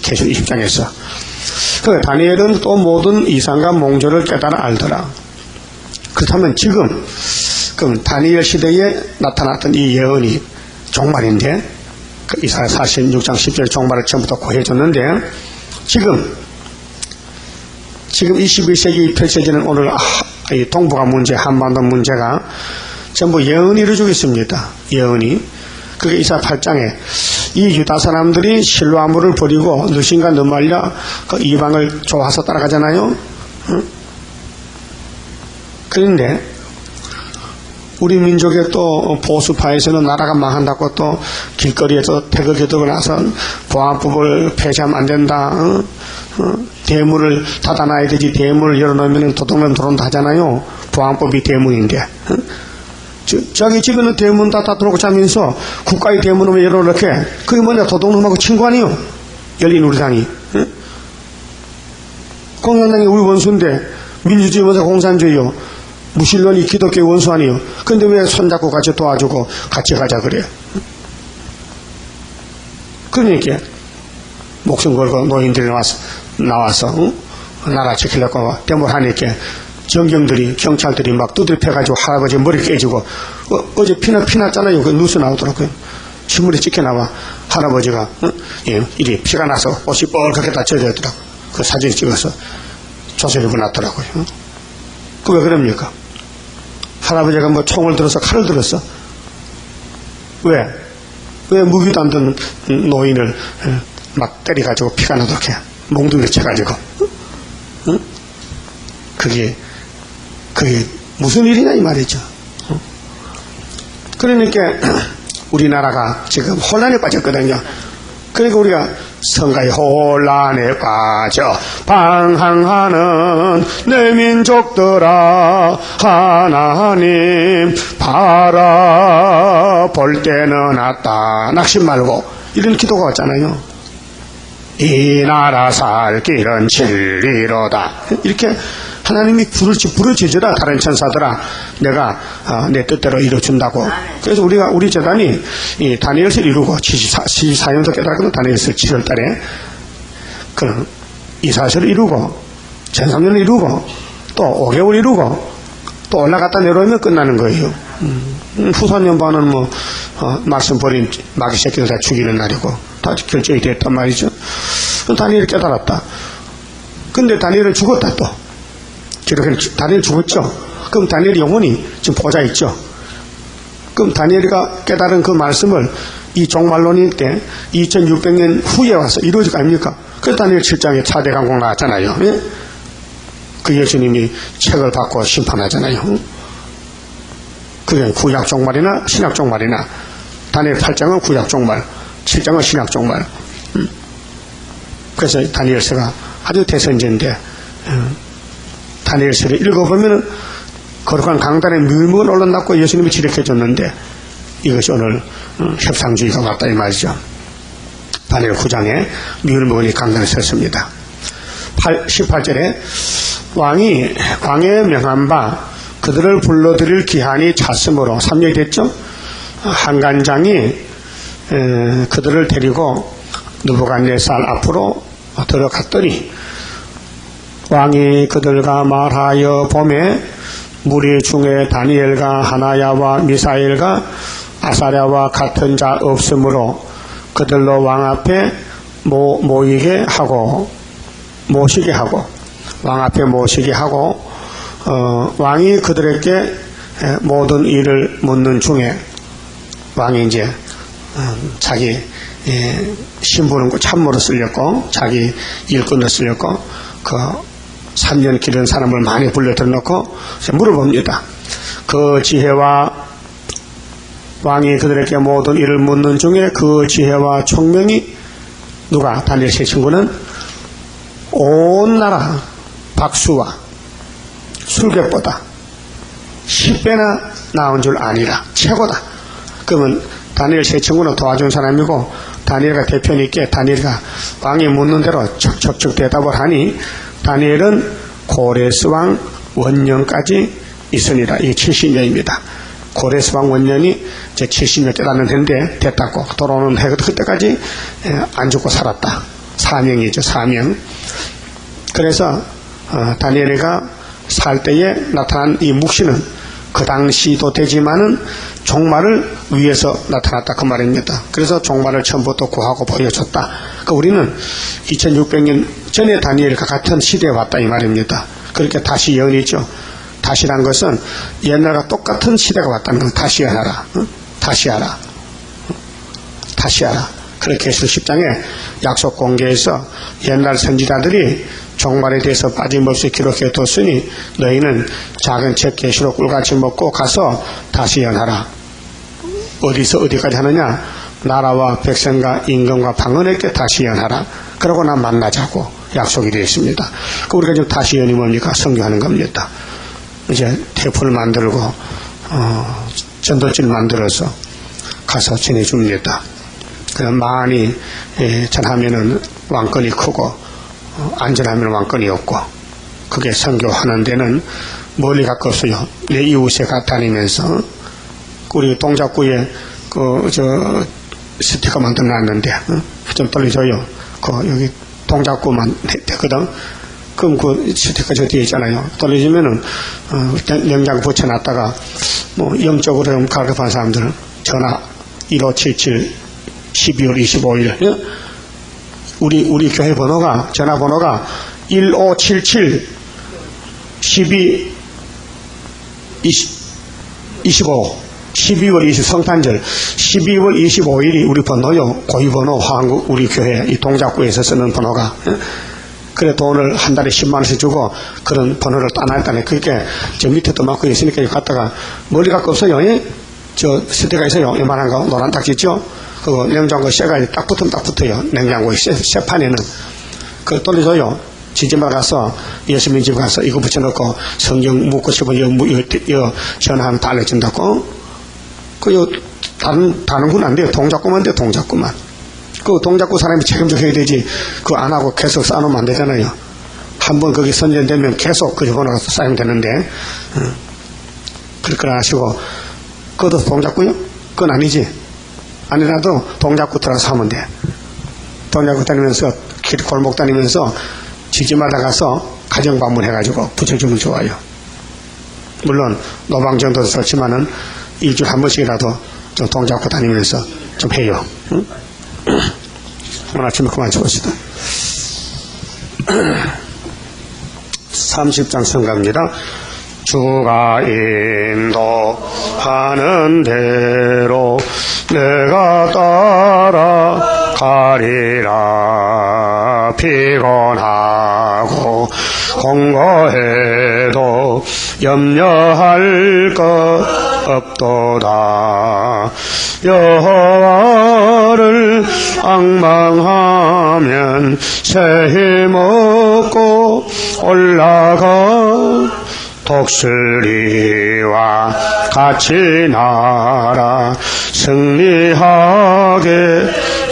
계시록 20장에서. 그 다니엘은 또 모든 이상과 몽조를 깨달아 알더라. 그렇다면 지금 그럼 다니엘 시대에 나타났던 이 예언이 종말인데 그 이사야 46장 10절 종말을 처음부터 고해줬는데 지금 21세기 펼쳐지는 오늘 이 동북아 문제, 한반도 문제가 전부 예언이 이루어지고 있습니다. 예언이. 그게 이사야 8장에 이 유다 사람들이 실로아물을 버리고 느신과 느말랴 그 이방을 좋아서 따라가잖아요. 그런데 우리 민족의 또 보수파에서는 나라가 망한다고 또 길거리에서 태극기들고 나서 보안법을 폐지하면 안 된다. 대문을 닫아놔야 되지 대문을 열어놓으면 도둑놈 들어온다 하잖아요. 보안법이 대문인데. 자기 집에는 대문 다 닫아놓고 자면서 국가의 대문을 열어놓게 그게 뭐냐 도둑놈하고 친구 아니요. 열린우리당이. 공산당이 우리 원수인데 민주주의 원사 공산주의요. 무신론이 기독교의 원수 아니요. 근데 왜 손잡고 같이 도와주고 같이 가자 그래. 그러니까 목숨 걸고 노인들이 나와서 나라 지키려고 데모를 하니까 정경들이 경찰들이 막 두드려 패가지고 할아버지 머리 깨지고 어제 피났잖아요. 그 뉴스 나오더라고요. 신문에 찍혀 나와 할아버지가 이리 피가 나서 옷이 뻘겋게 다 젖어있더라고. 그 사진 찍어서 조선일보 났더라고요. 그 왜 그럽니까? 할아버지가 뭐 총을 들어서 칼을 들었어? 왜 무기도 안 든 노인을 막 때려가지고 피가 나도록 해. 몽둥이를 쳐가지고. 응? 그게 무슨 일이냐 이 말이죠. 그러니까 우리나라가 지금 혼란에 빠졌거든요. 그러니까 우리가 선가의 혼란에 빠져 방황하는 내 민족들아 하나님 바라볼 때는 왔다 낙심 말고 이런 기도가 왔잖아요. 이 나라 살 길은 진리로다. 이렇게 하나님이 부르짖으라 다른 천사들아 내가 내 뜻대로 이루어준다고. 그래서 우리 재단이 이 다니엘서를 이루고 74년도 깨달았거든. 다니엘서 7월달에 그 이사서를 이루고 전삼년을 이루고 또 5개월 이루고 또 올라갔다 내려오면 끝나는 거예요. 후사년반은 뭐 말씀 버린 마귀 새끼들 다 죽이는 날이고 다 결정이 됐단 말이죠. 다니엘이 깨달았다. 근데 다니엘은 죽었다 또. 저렇게 다니엘 죽었죠. 그럼 다니엘 영혼이 지금 보좌 있죠. 그럼 다니엘이가 깨달은 그 말씀을 이 종말론일 때 2600년 후에 와서 이루어질 거 아닙니까? 그래서 다니엘 7장에 차대 강공 나왔잖아요. 예? 그 예수님이 책을 받고 심판하잖아요. 그게 구약 종말이나 신약 종말이나 다니엘 8장은 구약 종말, 7장은 신약 종말. 그래서 다니엘서가 아주 대선제인데 다니엘서를 읽어보면 거룩한 강단에 묘목은 올라놨고 예수님이 지력해줬는데 이것이 오늘 협상주의가 맞다 이 말이죠. 다니엘 9장에 묘목이 강단에 섰습니다. 18절에 왕이 광해에 명한 바 그들을 불러들일 기한이 찼으므로 3년이 됐죠. 한간장이 그들을 데리고 느부갓네살 앞으로 들어갔더니 왕이 그들과 말하여 보매 무리 중에 다니엘과 하나야와 미사엘과 아사랴와 같은 자 없으므로 그들로 왕 앞에 모시게 하고 왕 앞에 모시게 하고 왕이 그들에게 모든 일을 묻는 중에 왕이 이제 자기 신부는 참모로 쓸렸고 자기 일꾼을 쓸렸고 그 3년 기른 사람을 많이 불러들여놓고 물어봅니다. 그 지혜와 왕이 그들에게 모든 일을 묻는 중에 그 지혜와 총명이 누가 다니엘 세 친구는 온 나라 박수와 술객보다 10배나 나은 줄 아니라 최고다. 그러면 다니엘 세 친구는 도와준 사람이고 다니엘과 대표님께 다니엘과 왕이 묻는 대로 척척척 대답을 하니 다니엘은 고레스 왕 원년까지 있으니라. 이게 70년입니다. 고레스 왕 원년이 이제 70년 깨닫는 해인데 됐다고 돌아오는 해 그때까지 안 죽고 살았다. 사명이죠. 사명. 그래서 다니엘이가 살 때에 나타난 이 묵시는 그 당시도 되지만은 종말을 위해서 나타났다 그 말입니다. 그래서 종말을 처음부터 구하고 보여줬다. 그러니까 우리는 2600년 전에 다니엘과 같은 시대에 왔다 이 말입니다. 그렇게 다시 예언이죠. 다시란 것은 옛날과 똑같은 시대가 왔다는 걸 다시 하라. 다시 하라. 다시 하라. 그렇게 해서 10장에 약속 공개에서 옛날 선지자들이 종말에 대해서 빠짐없이 기록해 뒀으니 너희는 작은 책 계시록 꿀같이 먹고 가서 다시 예언하라. 어디서 어디까지 하느냐? 나라와 백성과 임금과 방언에게 다시 예언하라. 그러고 나 만나자고 약속이 되어 있습니다. 우리가 지금 다시 예언이 뭡니까? 선교하는 겁니다. 이제 테이프를 만들고 전도지를 만들어서 가서 전해줍니다. 그럼 많이 전하면은 왕권이 크고 안전하면 왕권이 없고 그게 선교하는 데는 멀리 갈 거 없어요. 내 이웃에 다니면서 우리 동작구에 스티커 만들어놨는데 좀 돌려줘요. 여기 동작구만 됐거든. 그럼 그 스티커 저 뒤에 있잖아요. 떨어지면은, 냉장고 붙여놨다가, 영적으로 가급한 사람들은 전화 1577 12월 25일. 우리 교회 번호가, 전화번호가 1577 25 12월 20 성탄절 12월 25일이 우리 번호요. 고위번호 한국 우리 교회 이 동작구에서 쓰는 번호가. 그래 돈을 한 달에 10만원씩 주고 그런 번호를 따놨다네. 그게 저 밑에도 막고 있으니까 갔다가 멀리 갖고 없어요. 저 스티커가 있어요. 요만한 거 노란 딱지 있죠. 그거 냉장고 쇠가 딱 붙으면 딱 붙어요. 냉장고에 쇠판에는. 그거 돌려줘요. 지지마 가서 예수님 집 가서 이거 붙여놓고 성경 묻고 싶으면 전화하면 다 알려준다고. 다른군 안 돼요. 동작구만 돼요. 동작구만. 그 동작구 사람이 책임져 해야 되지. 그거 안 하고 계속 쌓아놓으면 안 되잖아요. 한번 거기 선전되면 계속 그 번호가 쌓이면 되는데. 그렇게 하시고. 그것도 동작구요? 그건 아니지. 아니라도 동작구 들어가서 하면 돼. 동작구 다니면서 길 골목 다니면서 집집마다 가서 가정 방문해가지고 붙여주면 좋아요. 물론 노방 정도도 좋지만은 일주일에 한 번씩이라도 좀 동작구 다니면서 좀 해요. 응? 오늘 아침에 그만 쳐봅시다. 30장 성가입니다. 주가 인도하는 대로 내가 따라가리라. 피곤하고 공고해도 염려할 것 없도다. 여호와를 앙망하면 새 힘 얻고 올라가. 독수리와 같이 날아 승리하게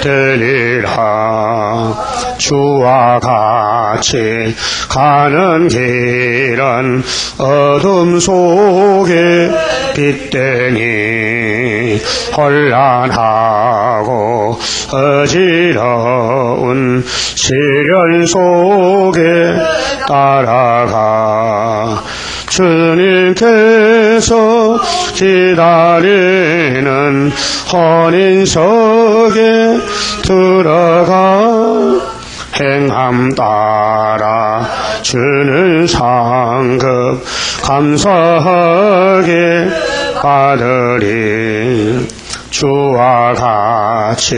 되리라. 주와 같이 가는 길은 어둠 속에 빛되니 혼란하고 어지러운 시련 속에 따라가. 주님께서 기다리는 혼인석에 들어가. 행함 따라 주는 상급 감사하게 받으리. 주와 같이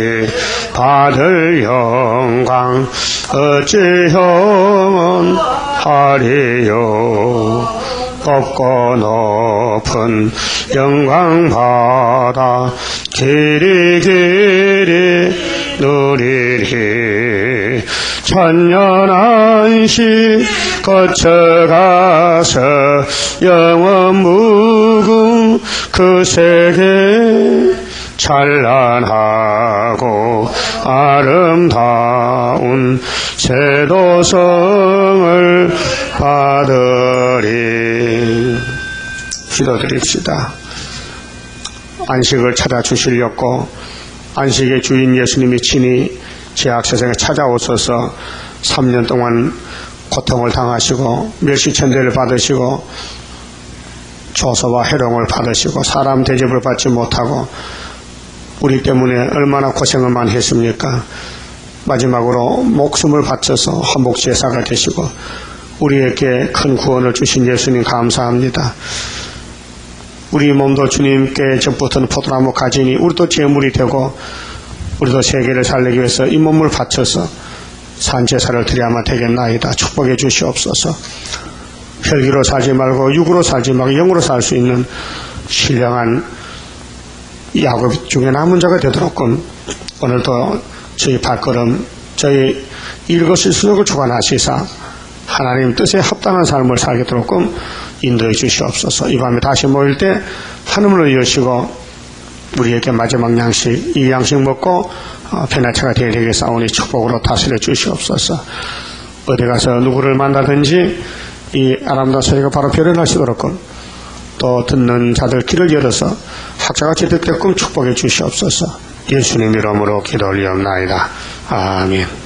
받을 영광 어찌 영원하리요. 높고 높은 영광 받아 길이 누리리. 천년 안식 거쳐가서 영원 무궁 그 세계 찬란하고 아름다운 제도성을 받으리. 기도드립시다. 안식을 찾아주시려고 안식의 주인 예수님이 친히 제약세상에 찾아오셔서 3년 동안 고통을 당하시고 멸시천대를 받으시고 조소와 해롱을 받으시고 사람 대접을 받지 못하고 우리 때문에 얼마나 고생을 많이 했습니까? 마지막으로 목숨을 바쳐서 한복제사가 되시고 우리에게 큰 구원을 주신 예수님 감사합니다. 우리 몸도 주님께 접붙은 포도나무 가지니 우리도 제물이 되고 우리도 세계를 살리기 위해서 이 몸을 바쳐서 산제사를 드려야만 되겠나이다. 축복해 주시옵소서. 혈기로 살지 말고 육으로 살지 말고 영으로 살 수 있는 신령한 야곱 중에 남은 자가 되도록끔 오늘도 저희 발걸음 저희 일거실수록을 주관하시사 하나님 뜻에 합당한 삶을 살게도록끔 인도해 주시옵소서. 이 밤에 다시 모일 때 하늘을 여시고 우리에게 마지막 양식 이 양식 먹고 편안차가 되게 싸우니 축복으로 다스려 주시옵소서. 어디 가서 누구를 만나든지 이 아름다운 소리가 바로 변현하시도록끔 또 듣는 자들 길을 열어서 학자같이 듣게끔 축복해 주시옵소서. 예수님 이름으로 기도 올리옵나이다. 아멘.